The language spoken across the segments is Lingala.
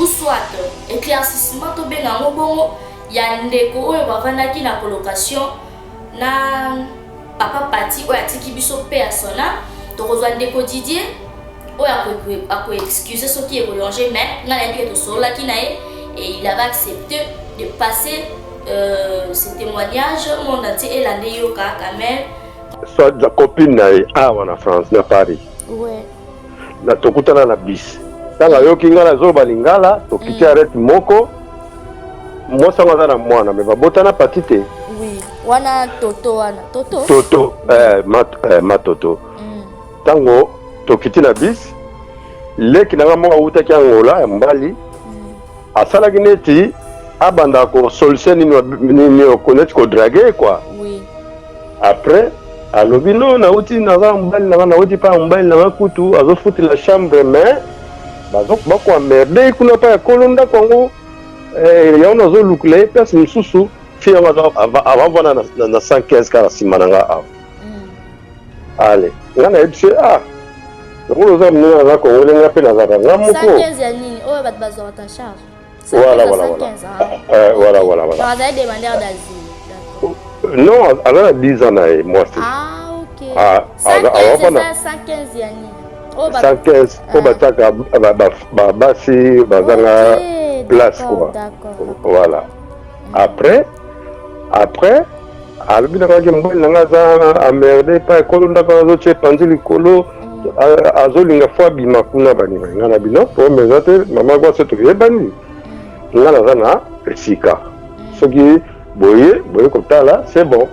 ou soit éclaircissement to benga ngobongo ya ndeko oyo bavandaki na colocation na papa Pati oyo atiki biso pe ya sona tokozwa ndeko Didier oyo ako excuser soki ekoyonge mais nga na yebi tosololaki na ye et il avait accepté de passer ce témoignage monde entier elande yoka Kamel soit la copine na en France na Paris ouais na tokutana na bis tanga yoki nga na zo balingala tokiti arrête moko mosa nga na mwana me babotana patite oui wana toto matoto tango tokiti na bis leki na moko uta ki Angola ya mbali asalaki neti abanda ko solution ni okonet ko draguer quoi oui après alobi no na uti na mbali na uti pa mbali na kutu azo futi la chambre mais bazok bako merde kuna pa kolonda kongo yaona zo lukle place msusu fia avant na 115 kara simananga av allez ngana ebse ngolo za mwana za kongo lenga pe na za ngamuko 115 ya nini oyo bat bazo en charge voilà ça va demandeur d'asile non alors à 10 ans moi c'est ok 115 ya nini 115 ko bataka basi bazanga place quoi voilà après alobina kaki mbali nanga za amerde pa ekolonda ka zo che panzili kolo azolinga fo abima kuna bani nga na bino po meza te mama kwa se toyebani nga naza na esika soki boye kotala c'est bon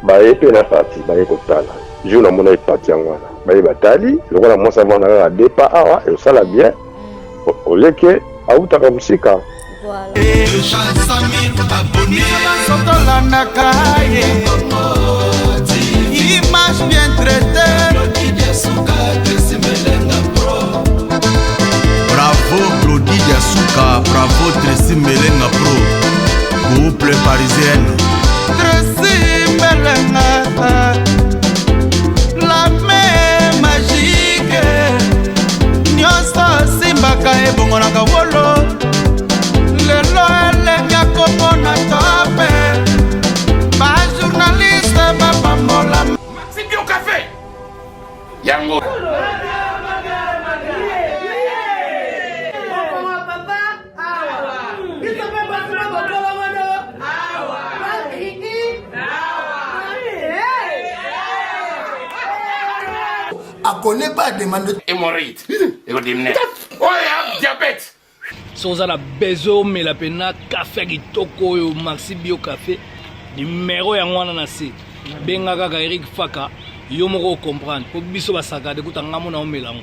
baye pe na parti baye kotala jour na mona parti yango wana baye batali lokola mwasi avanda kaka depa awa eosala bien oleke autaka mosika image bien traitée. Bravo Claudie Diasuka, bravo Tracy Melenga Pro, couple parisienne. Tracy Melenga, la main magique. Nyosa simbaka ebongolaka wolo. Lelo elenya komona tope. Ba journaliste bapamola. Maxi Bio Café. Yango. A connaît pas demande hémorroïde. Oh ya diabète. Soza la bezo mais la pena café kitoko yo Maxi Bio Café numéro ya ngwana na se benga kaka Eric Faka yo moko comprendre po biso basaka de kutanga mona o melango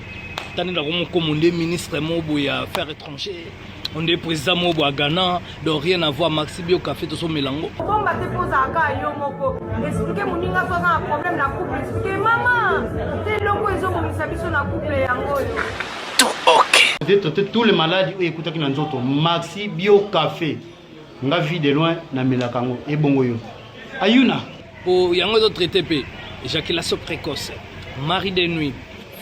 tani na ko monde ministre mobo ya affaires étrangères on est président mobo à Ghana donc rien à voir Maxi Bio Café to so melango bon ba te posa ka yo moko expliquer moninga to na problème na couple expliquer maman te longo ezo ko misabiso na couple yango yo traiter tous les maladies où écoute qui nan zoto Maxi Bio Café nga vie de loin na melakango e bongo yo ayuna pour yango to traiter pe éjaculation précoce mari de nuit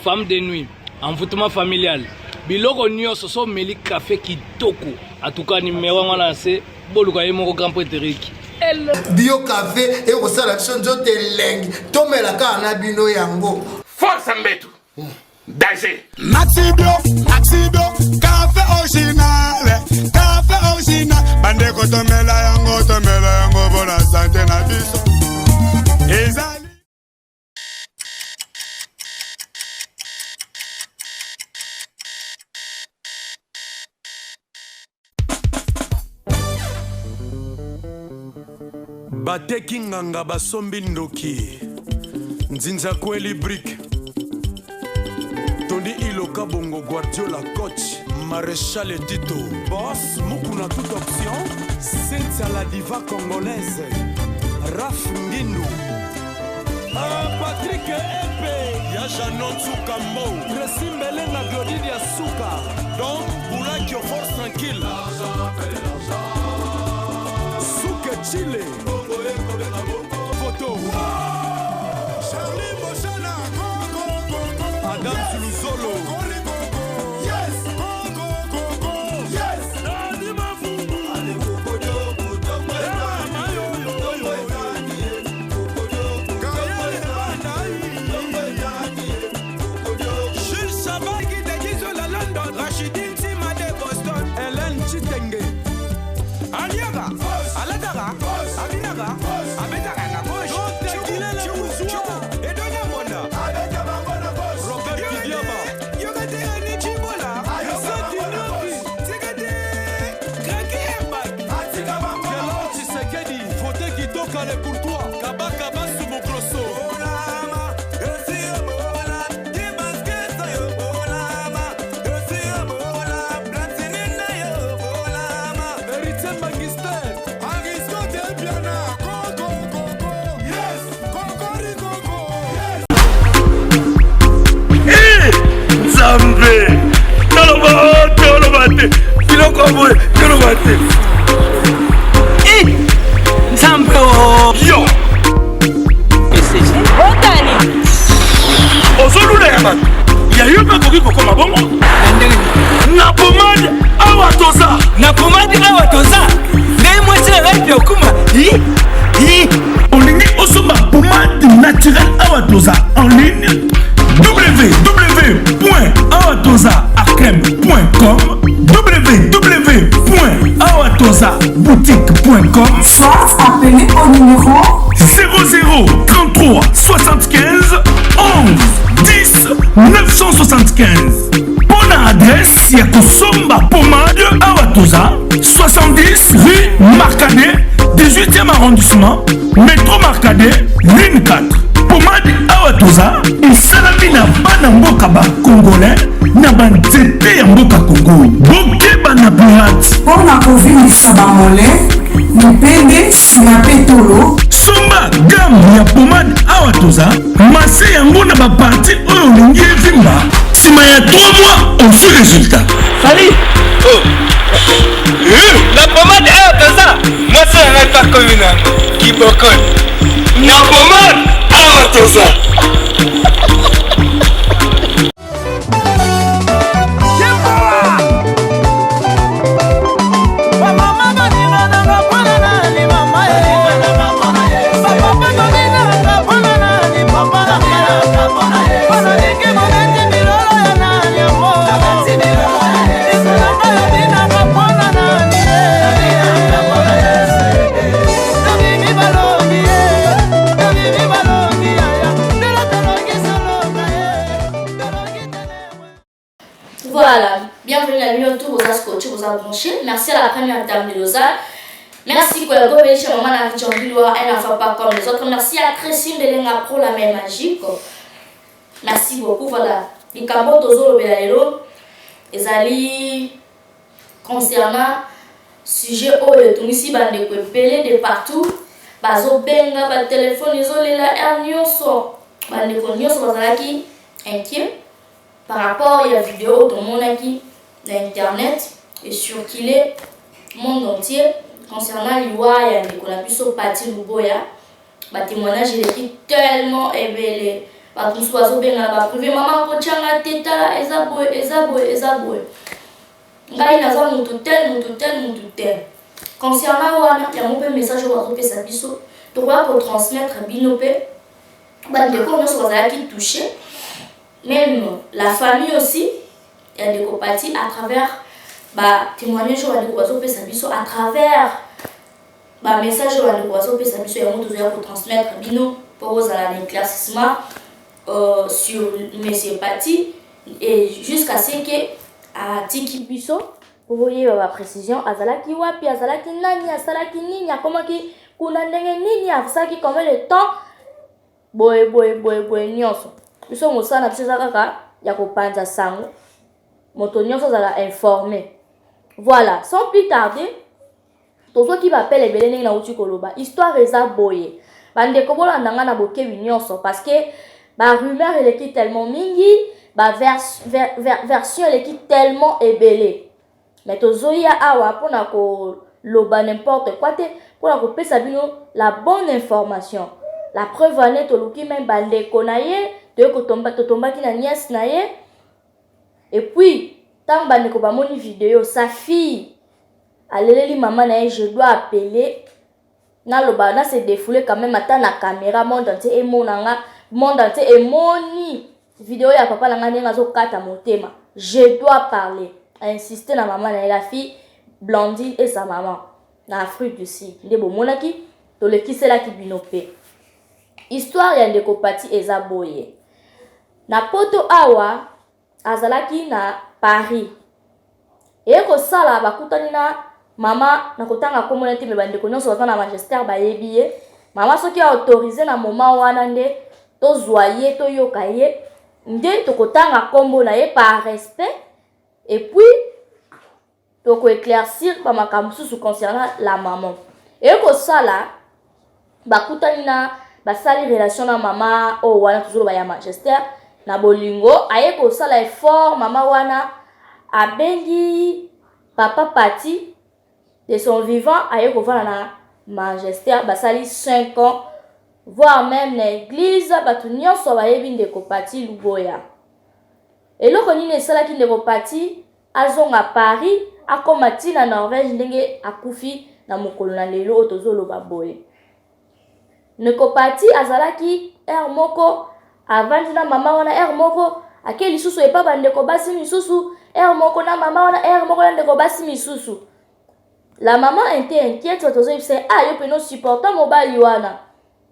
femme de nuit envoûtement familial biloko nyonso so meli café kitoko en tout cas numéro ngana c'est boluka ye moko grand prêtre Eric Bio Café et osala biso te lengi tomelaka na bino yango Force mbetu danger Maxi Bio Café original bandeko tomela yango bona santé na biso ezali bateki nganga basombi ndoki nzinza kweli brick tondi iloka bongo Guardiola coach maréchal Tito boss mukuna toute option c'est la diva congolaise Raf Ngindu Patrick Epe ya Janon Tsukambo Tracy Melenga Claudie Diasuka donc Boulaki au force tranquille Souke Chile photo Charlie Moshana Adam Suluzolo Sale pour toi, Kaba Kaba sur mon grosso. Zambe, Tolobate, Filokoboy, Tolobate. Zambe, yo. Otani. Ozolulema, ya yope koki kokoma bongo. Na pomade awatoza. Na pomade awatoza. Ngai mwasi na ngai okuma. Olingi osoma pomade naturelle awatoza en ligne. www.awatozaakrem.com www.awatozaboutique.com Soit appelé au numéro 00 33 75 11 10 975. Bonne adresse, ya Kosomba Pomade Awatoza, 70 rue Marcadet, 18e arrondissement, métro Marcadet, ligne 4. Pomade Awatoza, et Salamina Banamboka ba Congolais, na banzete ya mboka Congo. Bokeba na pirate. Pona kovilisa bamole, mipende na petolo. Somba gamme ya pomade Awatoza, masse yango na ba parti oyo olingi evimba. Sima ya 3 mois, on fait résultat. Salut. La pomade Awatoza, moi c'est un pas commune qui bokon. Na pomade Awatoza. Voilà, bienvenue à l'union tout vos ascotés, vos branchés. Merci à la première dame de Lausanne. Merci pour le gouverneur chez maman à Jean-Bilois, elle n'en fait pas comme les autres. Merci à Christine de Lenga Pro, la même magique. Merci beaucoup, voilà. Les cabots aux Belalo, les alliés concernant sujet où tout ici, bande de pelé de partout. Bazo benga, ba téléphone, ils ont les la hernios, bande de cognos, bazalaki, inquiet. Par rapport à la vidéo, tout le monde a qui l'internet et sur qu'il est monde entier concernant l'IWA, il y a des collabs au parti Luboya. Le témoignage est tellement ébélé. Par contre, oiseau bien là-bas, privé, maman, coachanga, teta, ezaboué. Ngai naza mutu tel. Concernant wana, il y a un peu message au oiseau pesa biso. Tu vois pour transmettre binopé. Bah, de quoi on se qui touché. Même la famille aussi, il y a des copatis à travers témoignage à travers message pour transmettre bino pour un éclaircissement sur mes patis et jusqu'à ce que à tiki biso vous voyez la précision azalaki wapi azalaki nani azalaki nini akoma ki kuna ndenge nini afsaki combien de temps boy nyonso biso mosana biso kaka ya kopanza sango moto nyonso zala informé. Voilà, sans plus tarder, tout ce qui va appeler les belés na uti koloba histoire eza boye bande ko bolanda nga na bokebi nyonso parce que ba rumeur elle est tellement mingi ba version elle est tellement ébélée mais tozoya awa pona ko loba n'importe quoi te pona ko pesa bino la bonne information. La preuve en est toluki même bande ko na ye to tomba ki na nièce na ye et puis tant bande ko ba moni vidéo sa fille aleleli maman na ye je dois appeler na loba na se défouler quand même ata na caméra monde entier et monanga monde entier et moni vidéo ya papa nanga ndenga zo kata motema je dois parler a insister na maman na la fille Blondine et sa maman na Afrique du Sud ndebo monaki to le kisela ki binopé histoire ya ndeko pati eza boye na poto awa azalaki na Paris et ko sala bakutani na mama na kotanga komona te me bandeko nyonso baza na Manchester bayebi ye Maman soki a autorisé na moment wana nde to zoyer to yokaye nde to kotanga kombo na ye par respect et puis to ko éclaircir ba makambo susu concernant la maman. Et ko sala bakutani na basali relation na mama o wana toujours ba ya Manchester na bolingo aye ko sala effort mama wana abengi papa Pati de son vivant aye ko vala na Manchester basali 5 ans voire même l'église batu nyonso bayebi ndeko Pati Luboya. Eloko nini esalaki ndeko Pati azonga Paris akoma tina Norvège ndenge akufi na mokolo na lelo otozoloba boye. Ndeko Pati azalaki moko avandi na mama wana moko ake lisusu epa bandeko basi misusu moko na mama wana moko na ndeko basi misusu. La maman était inquiète otozoyebisa yo peno supporta mobali wana.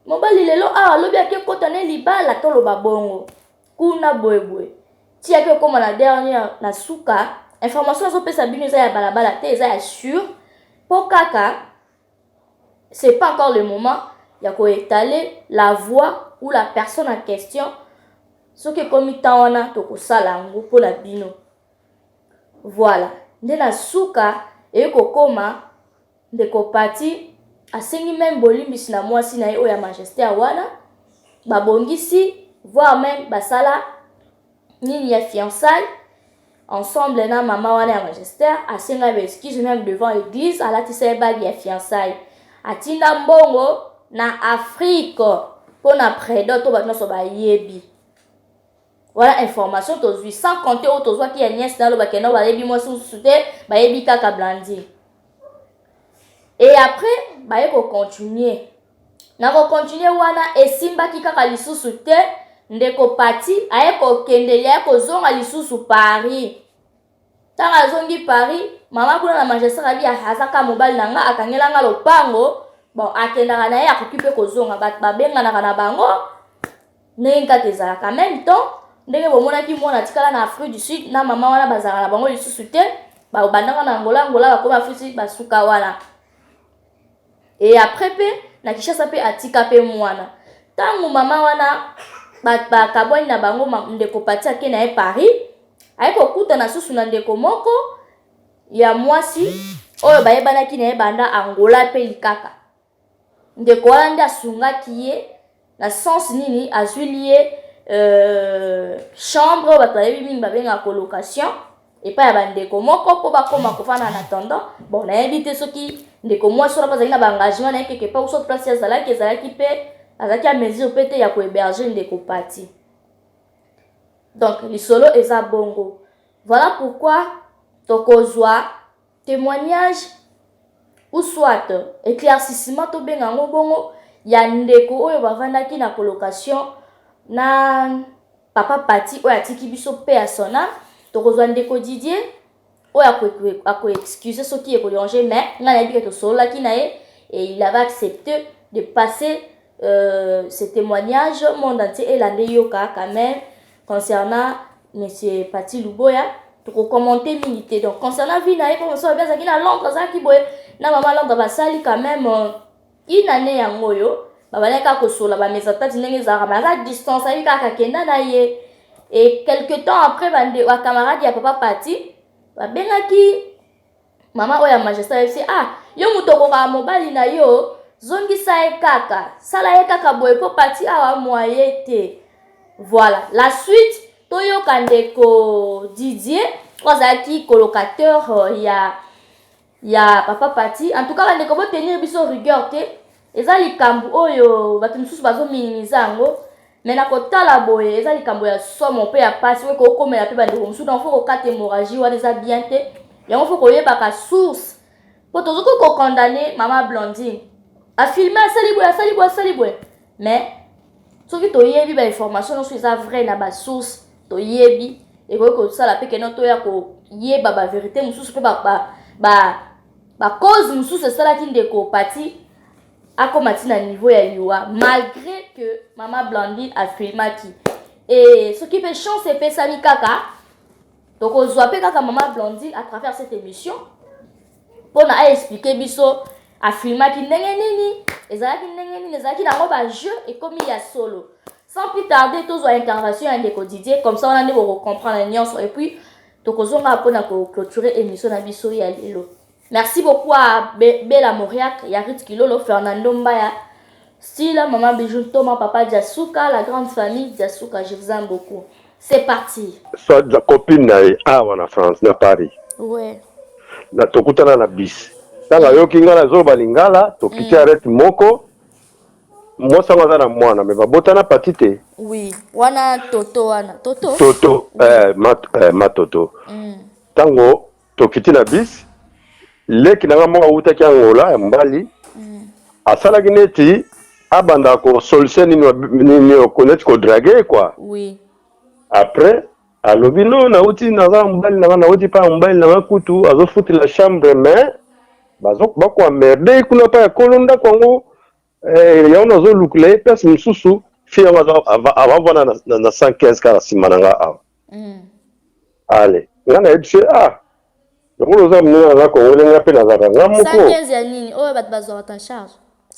Mobali lelo alobi ake kotane libala toloba bongo. Kuna boyeboye. Ti ake koma na dernière na suka information azopesa bino eza ya balabala te eza ya sûr. Po kaka c'est pas encore le moment ya ko étaler la voix ou la personne en question. Soki komi tawana to kosala ngo po la bino. Voilà. Nde na suka et kokoma ndeko Pati asengi même bolimbisi na mwasi na ye oya Manchester wana babongisi voire même basala nini ya fiançailles ensemble na mama wana ya Manchester asenga excuse même devant l'église alatisa bague ya fiançailles atinda mbongo na Afrique pona prédo to batnoso ba yebi. Voilà information tozui sans compter au tozwa ki ya nièce na lo bakeno ba yebi mwasi usute ba yebi kaka Blandi. Et après ba ko continuer. Na ko continuer wana esimba ki kaka lisusu te ndeko Pati aye ko kendelia ko zonga lisusu Paris. Tanga zongi Paris mama kuna na Manchester abi azaka mobile nanga akangela nga lopango bon akendaka na ye akokipe ko zonga babenga na bango nenga kezala en même temps ndenge bomonaki mwana tikala na Afrique du Sud na mama wana bazala na bango lisusu te ba bandaka na Angola bakoma Afrique basuka wana. Et après pe na Kishasa pe atika pe mwana tangu mama wana ba kaboni na bango ndeko Pati ake na Paris ayeko kuta na susu na ndeko moko ya mwasi oyo bayebanaki na banda Angola pe likaka ndeko wana nda sungaki ye na sens nini azulie chambre batayebi mingi babenga colocation et pas ya bandeko moko po bakoma kofana na attendant bon na éviter soki ndeko mwasi wana bazali na engagement na quelque part ou place ezalaki pe azaki a mesure pe te ya ko héberger ndeko Pati. Donc lisolo eza bongo. Voilà pourquoi tokozwa témoignage ou soit éclaircissement to benga ngo bongo ya ndeko oyo bavandaki na colocation na papa Pati oyo atiki biso pe ya sona tokozwa ndeko Didier oyo ako excuser soki eko déranger mais nga na bika to sola ki na ye et il avait accepté de passer ce témoignage monde entier et l'année yoka quand même concernant monsieur Pati Luboya pour commenter minité. Donc concernant vie na ye comme ça bien ça qui na Londres ça qui boye na maman Londres basali quand même une année ya ngoyo babaleka ko sola ba mesatati ndenge za ramara distance ayi kaka kenda na ye et quelque temps après bande wa camarade ya papa Pati babengaki mama oya Manchester FC yo mutoko ka mobali na yo zongisa ye kaka sala ye kaka boye po Pati awa moye te. Voilà la suite toyo kandeko Didier ozaki colocateur ya papa Pati en tout cas bandeko bo tenir biso rigueur te eza likambu oyo batu misusu bazo minimiza ngo mais na kotala boye eza likambu ya somo pe ya pasi we ko komela pe bandeko misusu donc faut ko kate hémorragie wana eza bien te yango faut ko yeba ka source po tozoko ko condamner mama Blondine a filmer sali boye mais soki toyebi ba information no eza vrai na ba source toyebi et ko sala pe ke no to ya ko yeba ba vérité mususu pe ba cause mususu sala ki ndeko Pati akomati na niveau ya liwa malgré que mama Blondine a filmaki et ce qui fait chance et pe sami kaka donc on voit pe kaka mama Blondine à travers cette émission pour na expliquer biso a filmaki ndenge nini ezalaki ndenge nini ezalaki nango bajeu ekomi ya solo. Sans plus tarder tozwa intervention ya ndeko Didier comme ça wana nde bokocomprendre nyonso et puis tokozonga mpona clôturer émission na biso ya lelo. Merci beaucoup à Bella Moriak, Yarit Kilolo, Fernando Mbaya, Stila, Maman Bijou, Thomas, Papa Diasuka, la grande famille Diasuka, je vous aime beaucoup. C'est parti. Soit la copine na en France, na Paris. Ouais. Na tokutana na bis. Tanga yoki ngala zo balingala, tokiti arrête moko. Moi ça nga na mwana, mais babotana patite. Oui, wana Toto wana. Toto. Toto, ma Toto. Tango tokiti na bis. Leki nanga mwa uta ki Angola ya mbali. Asala gineti abanda ko solution ni okonet ko draguer quoi. Oui. Après alobi no na uti na mbali na uti pa mbali na kutu azo futi la chambre mais bazo bako merde kuna pa ya kolonda kwango ya ona zo lukle place msusu fi ya avant na 115 kala simananga a. Allez, ngana ebise Ngolo za mnuna za ko wole ngape na za ngamuko. 115 ya nini? Oh bat bazo en charge.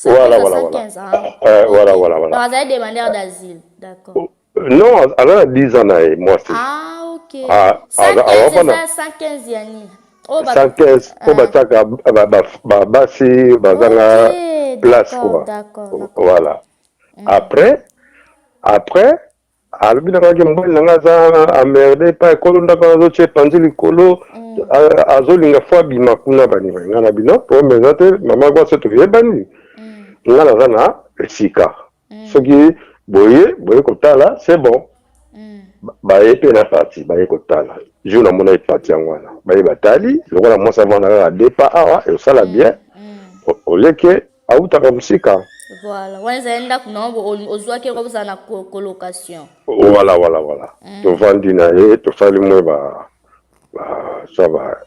Voilà. Voilà. Vous avez demandé d'asile, d'accord. Non, elle a 10 ans moi c'est. Ah OK. 115 ya nini? Oh 115 ko bataka basi bazanga place quoi. D'accord. Voilà. Après albina ka mbali nanga za amerde pa kolonda ka zo che panzili kolo azolinga fwa bima kuna bani ngana bino po mezate mama kwa setu yebani ngana zana esika soki boye kotala c'est bon baye pe na parti baye kotala jour na mona parti ngwana baye batali lokola mo savana la depa awa et ça la bien oleke auta ka musika. Voilà, wanza enda kuna ozwa ke ko na colocation. Voilà. To vandi na to fali mo ça va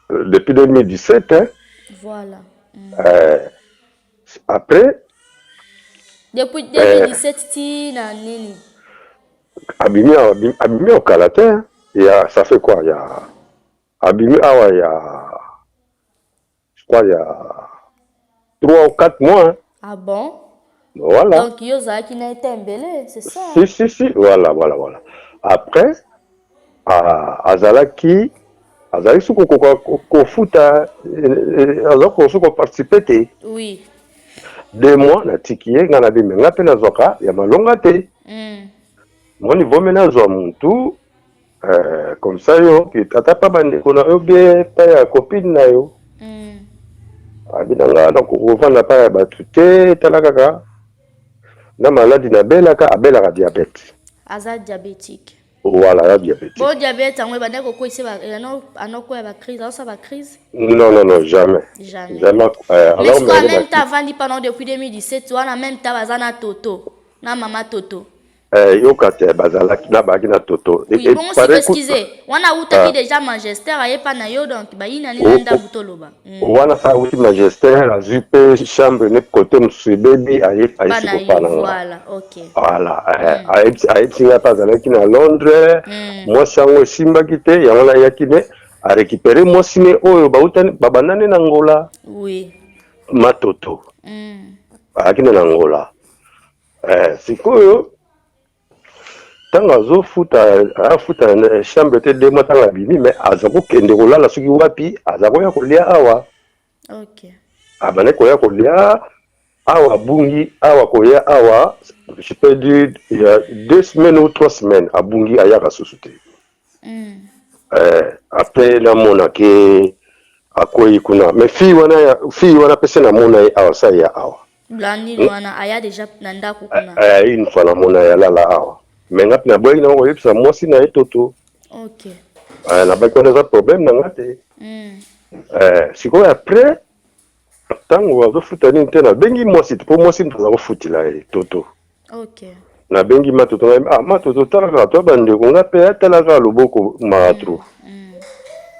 depuis 2017 hein. Voilà. Après depuis 2017 ti na nini? Abimi au Kalatin, ça fait quoi? Il y a Abimi awa je crois il y a 3 ou 4 mois hein. Ah bon? Voilà. Donc Yozaki n'a été embellé, c'est ça? Si. Voilà. Après, Azalaki suko ko futa, Azalaki suko participer. Oui. 2 mois na tikiye ngana bime ngape na zoka ya malonga te. Mon niveau mena zo muntu comme ça yo ki tata pa bande ko na obie pa ya copine na yo. Abinanga donc ovanda pa ya batute talaka na maladie na abelaka diabète. Aza diabétique. Voilà, la diabète. Bon diabète on va dire ko isi ba anoko ya ba crise, ça va crise? Non, jamais. Mais en même temps vandi pendant depuis 2017, on a même temps bazana Toto, na mama Toto. Yokate bazalaki na baki na Toto. Oui, bon c'est excusez. On a outa déjà Manchester aye pa na yo donc ba ina ni nda butoloba. Wana sa outi Manchester a jupe chambre ne côté msubebi aye siko pana. Voilà, OK. Voilà, aye singa bazalaki na Londres. Moi sango simba kite yango na yakine a récupérer moi sine oyo ba utani babanane na Angola. Oui. Matoto. Akine na Angola. Sikoyo tanga zo futa chambre te 2 mois tanga bini mais azako kende kolala soki wapi azako ya kolia awa. OK. Abane koya kolia awa bungi awa koya awa je peux dire il y a 2 semaines ou 3 semaines abungi ayaka susute. Après la mona ke akoyi kuna mais fi wana pese na mona awa sa ya awa. Blandi wana aya déjà nanda kuna. Une fois la mona ya lala awa. Mais ngap na boy na ngoyi pisa mosi na etoto. OK. Na ba ko na problème na ngate. Siko après tango wazo futa ni tena bengi mosi po mosi ndo futila toto. OK. Na bengi matoto matoto tala to bande ko ngape tala ga loboko matro.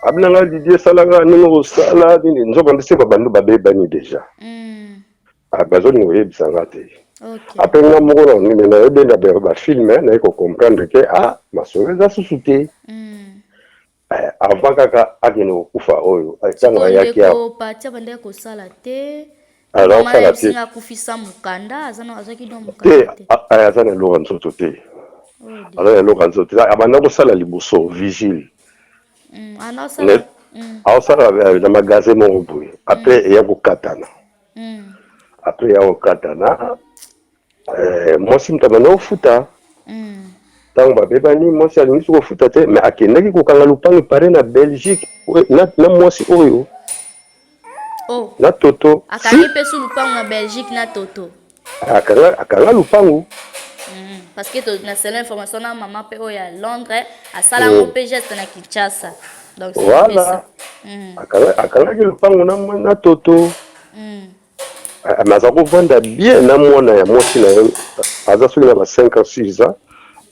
Abna nga Didier salanga ningo sala ni nzoba ndise ba bandu ba bebani déjà. Bazoni ngoyi bisa ngate. OK. Après nga moko na ni na ebenda ba film na ko comprendre que masoleza susute. Avant kaka akino kufa oyo akanga yaki ko patia bande ko sala te Alors ça la singa kufisa mukanda azana azaki do te mukanda te. azana loranzo te. Azana loranzo te. Abana ko sala liboso vigile. Ana sala. Alors ça dans magasin mon boy. Après il y a ko katana. Après il y a ko katana. Moi si mtamana ofuta. Tant ba bebani moi si alini ko futa te mais akendaki ko kanga lupango pare na Belgique na moi si oyo. Oh. Na Toto. Akangi pe sous lupango na Belgique na Toto. Akanga lupango. Parce que tu na c'est l'information na maman pe oya à Londres, à sala mo pe geste na Kinshasa. Donc c'est voilà. Akanga lupango na Toto. Mais ça ko vendre bien na mona ya mosi na aza suli na 5 ans 6 ans.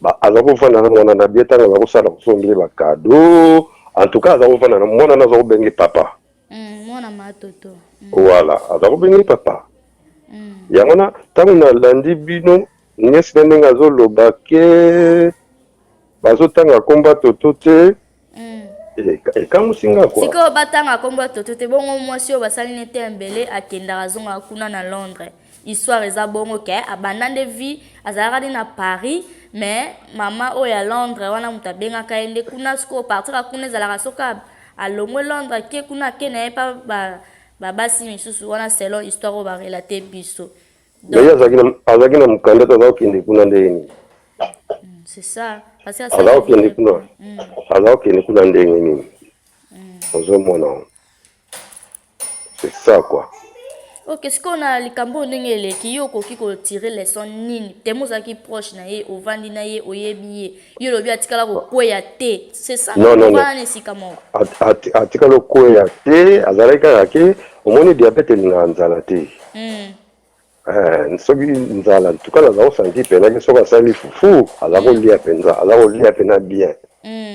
Ba aza ko vendre na mona na bien tanga ba ko sala ko sombele ba cadeau. En tout cas aza ko vendre na mona na zo bengi papa. Mona ma Toto. Voilà, aza ko bengi papa. Yango na tango na landi bino nyesi na ndenge azoloba ke bazotanga komba Toto te. Ekamusinga kwa. Siko batanga komba Toto te bongo mwasi o basali nete mbele akenda azonga kuna na Londres. Histoire eza bongo ke abandande vie azalaka na Paris mais mama o ya Londres wana mutabenga kaende kuna siko partir kuna ezalaka soka alongwe Londres ke kuna ke na pa basi misusu wana selon histoire o ba relater biso. Donc azaki na mukanda to kende kuna ndeni. C'est ça. Parce que azaki kende kuna. Azaki kende kuna ndeni nini. Ozomona. C'est ça quoi. Ok, ce qu'on a likambo ndengele ki yo koki ko tirer leçon nini. Temozaki proche na ye, ovandi na ye, oyebi ye. Yo lobi atikala ko kweya te. C'est ça. Non. Atikala ko kweya te, azalaka yake, omoni diabète linga nzala te. Soki nzala tuka na zao santi pena ke soka sali fufu, azako lia penza, azako lia pena bien.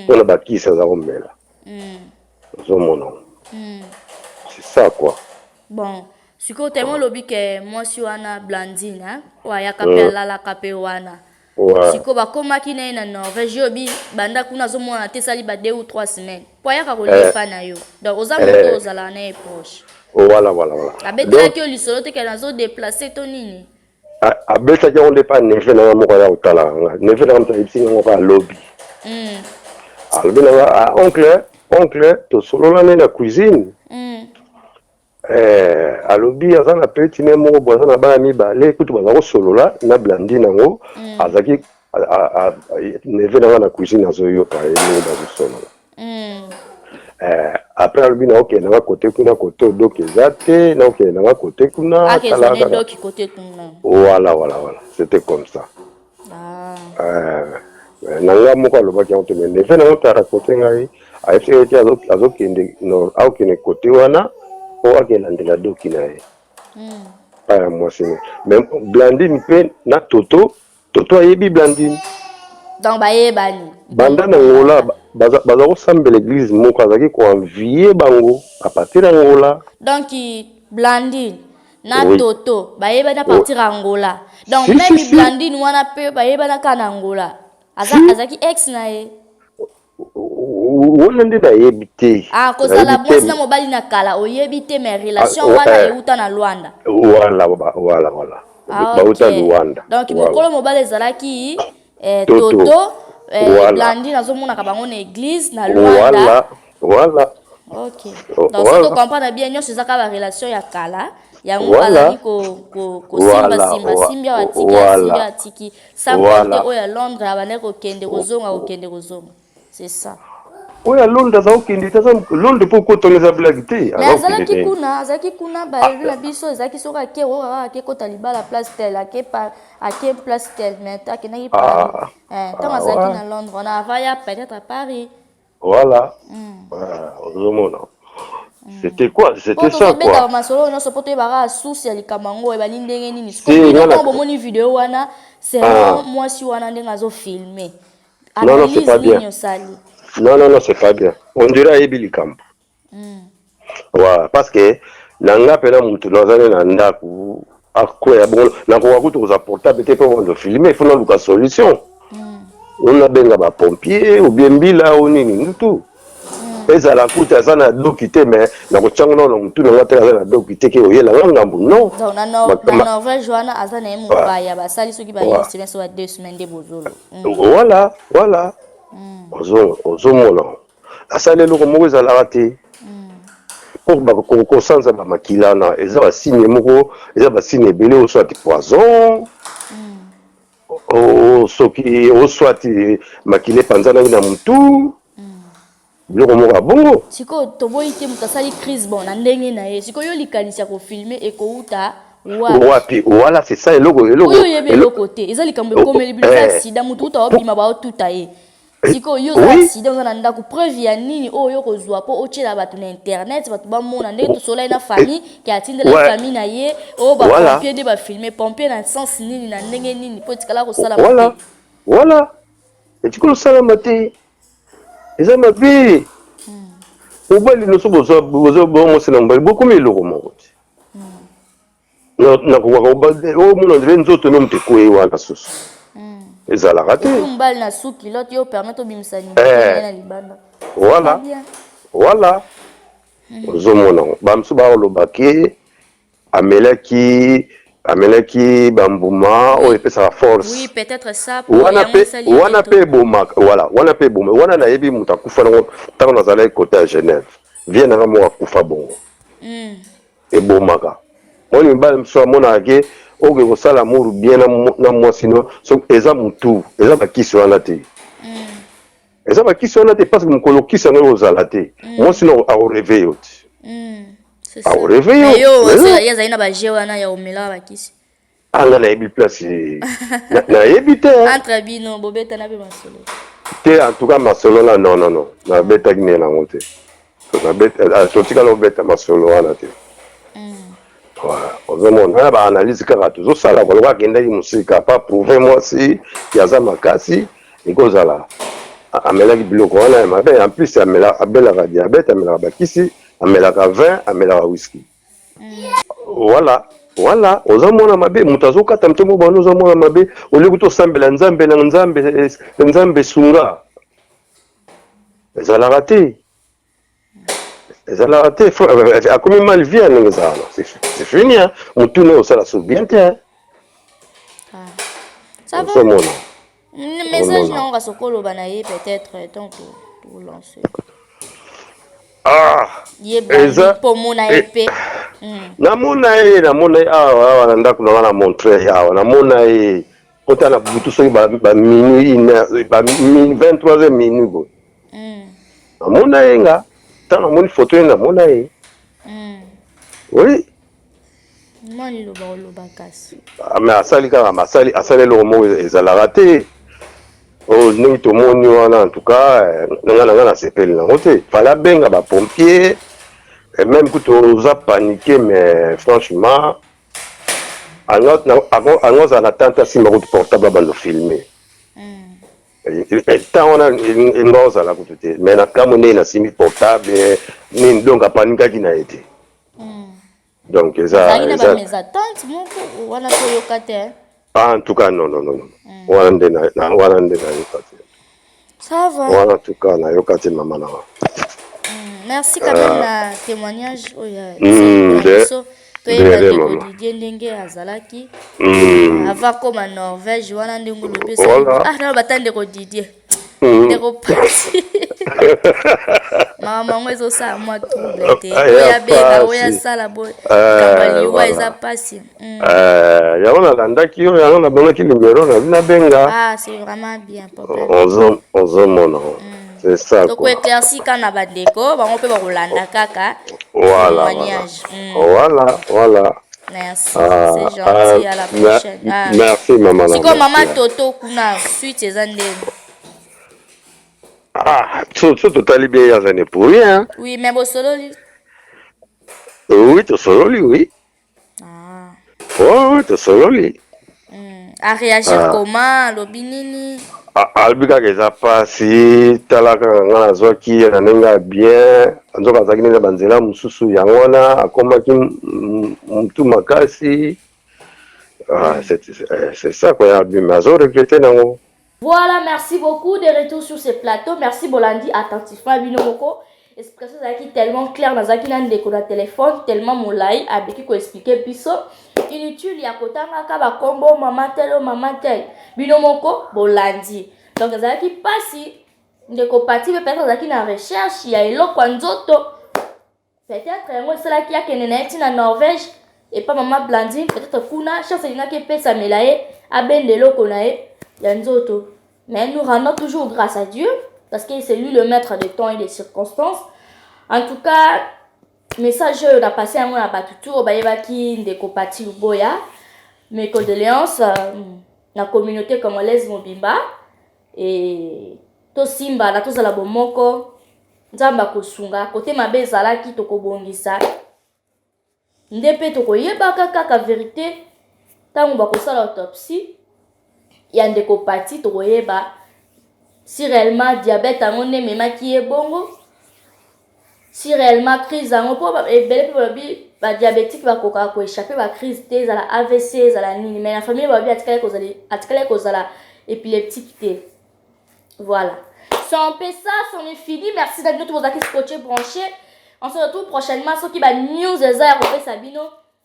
Pona bakisa azako mela. Ozomona. C'est ça quoi. Bon. Siko tellement lobi ke mwasi wana Blandine hein waya kape lala kape wana siko bakomaki na na Norvège yobi banda kuna zomona te sali ba 2 ou 3 semaines poya ka kolefa na yo donc oza moto ozala na proche voilà abeta ke lisolo te ke nazo déplacer to nini abeta ke on pas neve na moko ya utala neve na mta ipsi ngo ka lobby alobi na oncle to solo na cuisine alobi aza na petit ne moko boza na bana mibale kutu baza ko solola na Blandine nango azaki neve na cuisine azoyoka elo bazo solola après alobi na okende na côté kuna côté donc ezate na okende na côté kuna kala donc côté kuna voilà c'était comme ça nanga moko alobaki on te neve na otara côté ngai aifete azokende no aokende côté wana o akelandela doki na ye aya mwasi mais Blandine pe na Toto ayebi Blandine donc bayebani banda na ngola baza ko sambela l'église moko azaki ko envier bango à partir de ngola donc Blandine na Toto bayeba na partir Angola donc même Blandine wana pe bayeba na kana Angola azaki ex na ye wona nde nayebi te kozala mwasi na mobali na kala oyebi te mais relation wana euta na Luanda voilà bauta Luanda donc mokolo mobali ezalaki Toto Blandine azomonaka bango na église na Luanda voilà ok donc si to comprendre bien nyonso ezaka ba relation ya kala yango azali kosimba atiki sangote oyo ya Londres abane kokende kozonga c'est ça. Oui, à Londres, Londres pour cotonner blague. Mais azalaki kuna ba la biso ezaki soka ke o ke ko taliba la place telle ke place telle mais ta ke na yi Paris. Tant azalaki na Londres, on a vaya peut-être à Paris. Voilà. C'était quoi? C'était ça quoi. Quand masolo no sopoto bara souci ya likamango e bali ndenge nini. Ko bomoni vidéo wana c'est moi si wana ndenga zo filmer. Non, c'est pas bien. Non, c'est pas bien. On dirait Ebili Camp. Ouais, parce que nanga pena muntu nazane na ndaku akwe bon na ko wakutu za portable te pour de filmer, il faut na luka solution. On a benga ba pompier ou bien bila ou nini tout. ezala kuta aza na doki te mais nakotyango na mutu nanga te aza na doki te ke oyelanga ngambu non na Norvège wana aza na ye mopaya basali soki bayesime so ba 2 semaines nde bozolo voilà ozomona asali eloko moko ezalaka te pour kosanza bamakila wana eza basine moko eza basine ebele oswati poison soki oswati makila epanzanaki na mutu biloko moko abongo sikoyo toboyi te moto asali crise bon na ndenge na ye sikoyo yo likanisi ya kofilme ekouta wapi voilà c'est ça eloko oyo oyebi eloko te eza likambo ekomeli bilo eza aksida motu uta obima baotuta ye sikoyo yo oza aksida oza na ndako preuve ya nini oyo okozwa mpo otyela bato na internet bato bamona ndenge tosolai na famille ke atindela famille na ye oyo bapompier nde bafilme pompier na sens nini na ndenge nini mpo etikala kosalama te voilà etikala kosalama te eza mabe mobali nyonso boza bomosi na mobali bokomi eloko moko te nakomona ndire nzoto no moto ekoye wana susu ezalaka te mobali na suki lote yo permettre obimisa na libanda voilà ozomona bamosusu baolobaki amelaki bambuma oyo epesaka force oui peut-être ça wana pe ebomaka voilà wana pe eboma wana nayebi moto akufa nango ntango nazalaki kote ya Genève vie nanga moko akufa bongo ebomaka moni mibali mosusu amonaka ke oke kosala moru bien na mwasi no soki eza motu eza bakisi wana te eza bakisi wana te parce que mokolo kisi yango ekozala te mwasi no akoreve yo te ezali na baje wana ya omela bakisi anga nayebi place nayebi te entre bino bobetana mpe masolo te en tout cas masolo na non nabetaki ne nango te totikala obeta masolo wana te ozomona wana baanalyse kaka tozosala koloko akendaki mosika pa prouve mwasi yaza makasi ekozala amelaki biloko wana ya mabe en plus abelaka diabete amelaka bakisi amelaka vin amelaka whisky voilà ozomona mabe moto azokata mtembo bano ozomona mabe oleki tosambela nzambe na nzambe sunga ezalaka te akomi mal vie ndenge ezala c'est fini motu ne osala so bien te ozomona message nango kasokoloba na ye peut-être donc tolance eza pomona ye mpe namona ye awa na ndako nanga na montre awa namona ye otala butu soki baminui 23h minui boye namona ye nga ntango namoni foto ye namona ye oui moni loba kasi mais asali kaka asali eloko moko ezalaka te ndenge tomoni wana en tout cas nanga nasepeli nango te fala abenga bapompier même kutu oza paniqué mais franchement ango ozala na tante asimba kutu portable abando filme ntango wana enga ozala kutu te mais na kamo ndenge nasimbi portable nini donc apanikaki na ye te donc ezalaki na bameza tante moko wana toyoka te en tout cas non wana nde nayoka te ça va wana en tout cas nayoka te mama nanga merci quand même na témoignage oyo toyeba Didier ndenge azalaki avant koma Norvège wana ndenge olobesa na bata ndeko Didier ndeko pasi mama ngo ezosala mwa trouble te oya beba oya sala boye kambaliwa eza pasi yango nalandaki oyo yango nabongaki numero na benga c'est vraiment bien papa ozomona c'est ça donc éclairci kana bandeko bango mpe bakolanda kaka témoignage voilà merci c'est gentil à la prochaine merci maman siko mama Toto kuna suite eza ndenge so totali bien yazane pour rien oui mais bosololi oui tosololi oui tosololi a réagir comment lobi nini alobi kaka eza pasi tala kaka nga nazwaki na ndenge ya bien nzoka azalaki neza banzela mosusu yango wana akomaki motu makasi c'est ça quoi ya bien mais azoregrete nango. Voilà, merci beaucoup de retour sur ce plateau. Merci Bolandi attentivement Binomoko. explication ezalaki tellement claire nazalaki na ndeko na telefone tellement molai abeki koexplike biso inutile ya kotangaka bakombo mama tel bino moko bolandi donc ezalaki mpasi ndeko pati mpe peut-être azalaki na recherche ya eloko ya nzoto peut-être yango esalaki akende na ye ntina Norvège epa mama Blandine peut-être kuna chance elingaki epesamela ye abende eloko na ye ya nzoto. Mais nous rendons toujours grâce à Dieu parce que c'est lui le maître des temps et des circonstances. En tout cas, message on a passé un mois à Batutu au Bayebaki ndeko pati Uboya. Mes condoléances la communauté congolaise Mobimba et to simba na to zala bomoko nzamba kosunga côté mabe ezalaki tokobongisa ndepe tokoyeba kaka vérité tango bakosala autopsie ya ndeko pati tokoyeba si réellement diabète ango nde memaki ye bongo si réellement crise ango mpo ebele mpe balobi badiabétique bakokaka koéchappe bacrise te ezala AVC ezala nini mais na famille balobi atikali kozala épileptique te. Voilà. Sans ça, c'en est fini. Merci d'être tous vos acquis scotchés branchés. On se retrouve prochainement. Ceux qui va news eza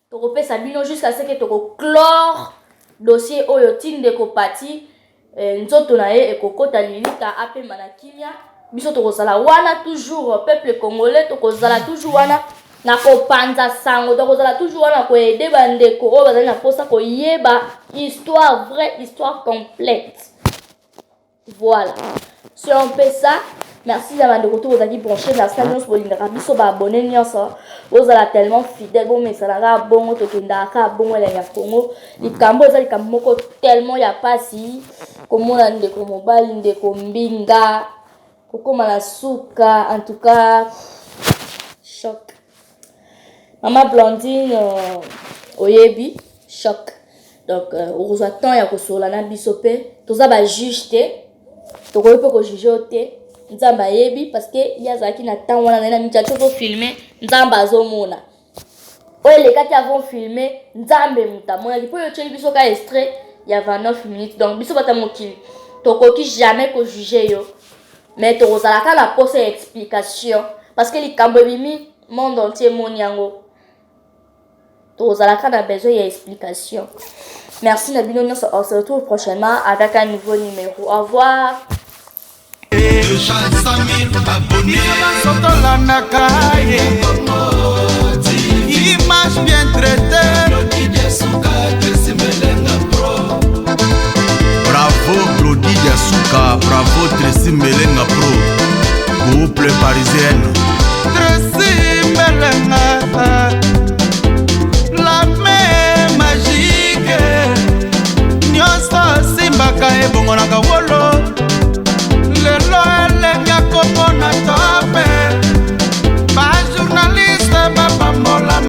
Tokopé Sabino jusqu'à ce que toko clore dossier Oyotin de Kopati nzoto na ye ekokota lilika ape manakimia biso tokozala wana toujours peuple congolais tokozala toujours wana na kopanza sango tokozala toujours wana ko aider bandeko o bazali na posa ko yeba histoire vraie histoire complète. Voilà. Si on fait ça, merci d'avoir de retour aux amis branchés. Merci à nous pour l'interview. Bah abonné nyonso. Vous allez tellement fidèle. Bon mais ça la bon tokendaka bon la ya Congo. Les cambo ça les cambo tellement y a pas si comme on a ndeko mobile ndeko mbinga. Koko malasuka en tout cas choc. Maman Blandine oyebi choc. Donc on reçoit tant ya ko sur la na bisope. Tout ça ba juge te. Tokoyo pe ko juger te nzamba yebi parce que yazaki na temps wana na mitacho ko filmer nzamba azomona oye les kati avons filmé nzambe mutamona lipo yo tsheli biso ka extrait ya 29 minutes donc biso bata mokili tokoki jamais ko juger yo mais tokozala ka la pose explication parce que likambo bimi monde entier moni yango tokozala ka na besoin ya explication. Merci Nabino, on se retrouve prochainement avec un nouveau numéro. Au revoir. Image bien traitée.